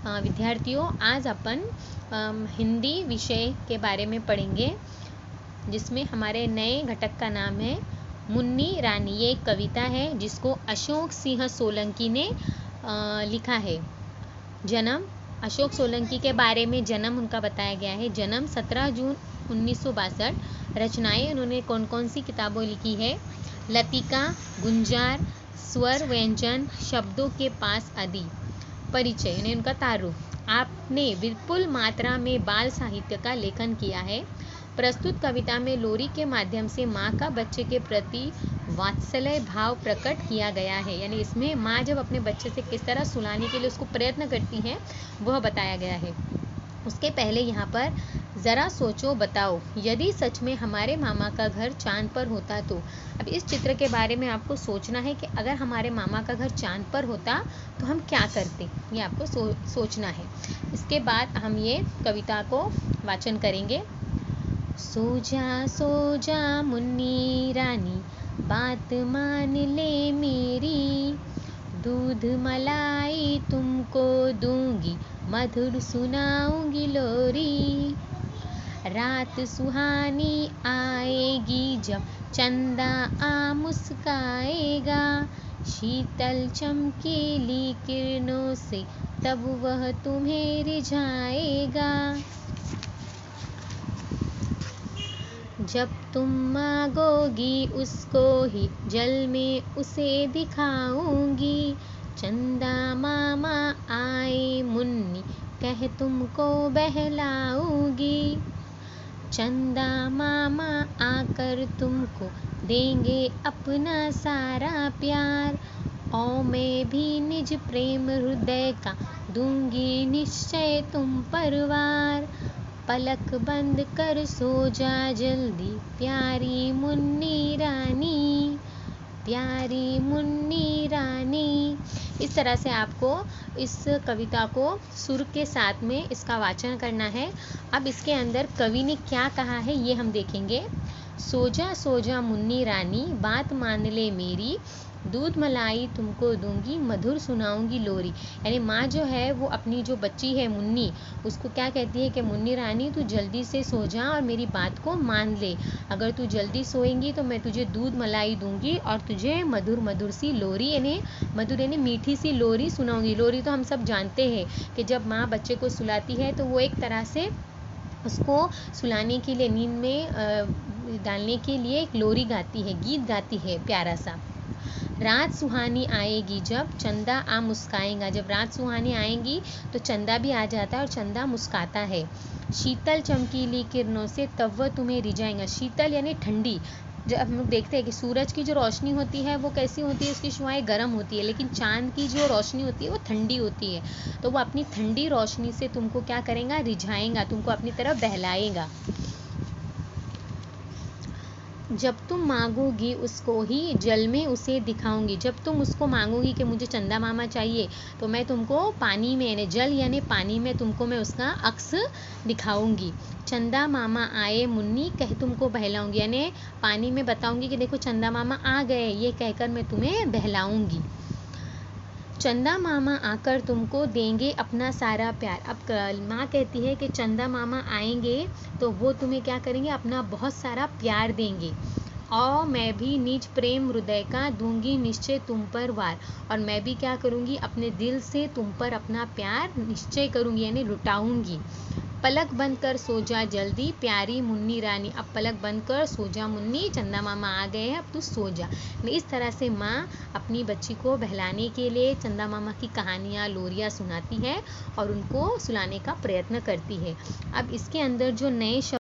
विद्यार्थियों, आज अपन हिंदी विषय के बारे में पढ़ेंगे, जिसमें हमारे नए घटक का नाम है मुन्नी रानी। ये एक कविता है जिसको अशोक सिंह सोलंकी ने लिखा है। जन्म अशोक सोलंकी के बारे में जन्म उनका बताया गया है। जन्म 17 जून 1962। रचनाएं उन्होंने कौन कौन सी किताबों लिखी है? लतिका, गुंजार, स्वर व्यंजन, शब्दों के पास आदि। परिचय यानी उनका तारुफ। आपने विपुल मात्रा में बाल साहित्य का लेखन किया है। प्रस्तुत कविता में लोरी के माध्यम से माँ का बच्चे के प्रति वात्सल्य भाव प्रकट किया गया है। यानी इसमें माँ जब अपने बच्चे से किस तरह सुलाने के लिए उसको प्रयत्न करती है वह बताया गया है। उसके पहले यहाँ पर ज़रा सोचो बताओ, यदि सच में हमारे मामा का घर चांद पर होता तो। अब इस चित्र के बारे में आपको सोचना है कि अगर हमारे मामा का घर चांद पर होता तो हम क्या करते, ये आपको सोचना है। इसके बाद हम ये कविता को वाचन करेंगे। सो जा मुन्नी रानी, बात मान ले मेरी, दूध मलाई तुमको दूंगी, मधुर सुनाऊंगी लोरी। रात सुहानी आएगी जब चंदा आ मुस्काएगा, शीतल चमकीली किरणों से तब वह तुम्हें रिझाएगा। जब तुम मांगोगी उसको ही जल में उसे दिखाऊंगी, चंदा मामा आए मुन्नी कह तुमको बहलाऊंगी। चंदा मामा आकर तुमको देंगे अपना सारा प्यार, और मैं भी निज प्रेम हृदय का दूंगी निश्चय तुम पर वार। पलक बंद कर सो जा जल्दी प्यारी मुन्नी रानी, प्यारी मुन्नी रानी। इस तरह से आपको इस कविता को सुर के साथ में इसका वाचन करना है। अब इसके अंदर कवि ने क्या कहा है ये हम देखेंगे। सो जा मुन्नी रानी, बात मान ले मेरी, दूध मलाई तुमको दूंगी, मधुर सुनाऊंगी लोरी। यानी माँ जो है वो अपनी जो बच्ची है मुन्नी, उसको क्या कहती है कि मुन्नी रानी तू जल्दी से सो जा और मेरी बात को मान ले। अगर तू जल्दी सोएंगी तो मैं तुझे दूध मलाई दूंगी और तुझे मधुर मधुर सी लोरी यानी मधुर यानी मीठी सी लोरी सुनाऊंगी। लोरी तो हम सब जानते हैं कि जब माँ बच्चे को सुलाती है तो वो एक तरह से उसको सुलाने के लिए, नींद में डालने के लिए एक लोरी गाती है, गीत गाती है प्यारा सा। रात सुहानी आएगी जब चंदा आ मुस्काएगा। जब रात सुहानी आएगी तो चंदा भी आ जाता है और चंदा मुस्काता है। शीतल चमकीली किरणों से तब वह तुम्हें रिझाएगा। शीतल यानी ठंडी। जब हम लोग देखते हैं कि सूरज की जो रोशनी होती है वो कैसी होती है, उसकी शुआएं गर्म होती है, लेकिन चांद की जो रोशनी होती है वो ठंडी होती है। तो वो अपनी ठंडी रोशनी से तुमको क्या करेगा, रिझाएगा, तुमको अपनी तरफ बहलाएगा। जब तुम मांगोगी उसको ही जल में उसे दिखाऊंगी। जब तुम उसको मांगोगी कि मुझे चंदा मामा चाहिए तो मैं तुमको पानी में यानी जल यानी पानी में तुमको मैं उसका अक्स दिखाऊंगी। चंदा मामा आए मुन्नी कह तुमको बहलाऊंगी, यानी पानी में बताऊंगी कि देखो चंदा मामा आ गए, ये कहकर मैं तुम्हें बहलाऊंगी। चंदा मामा आकर तुमको देंगे अपना सारा प्यार। अब माँ कहती है कि चंदा मामा आएंगे तो वो तुम्हें क्या करेंगे, अपना बहुत सारा प्यार देंगे, और मैं भी निज प्रेम हृदय का दूंगी निश्चय तुम पर वार। और मैं भी क्या करूँगी, अपने दिल से तुम पर अपना प्यार निश्चय करूँगी यानी लुटाऊंगी। पलक बंद कर सो जा जल्दी प्यारी मुन्नी रानी। अब पलक बंद कर सो जा मुन्नी, चंदा मामा आ गए हैं, अब तू सो जा। इस तरह से माँ अपनी बच्ची को बहलाने के लिए चंदा मामा की कहानियाँ लोरियाँ सुनाती है और उनको सुलाने का प्रयत्न करती है। अब इसके अंदर जो नए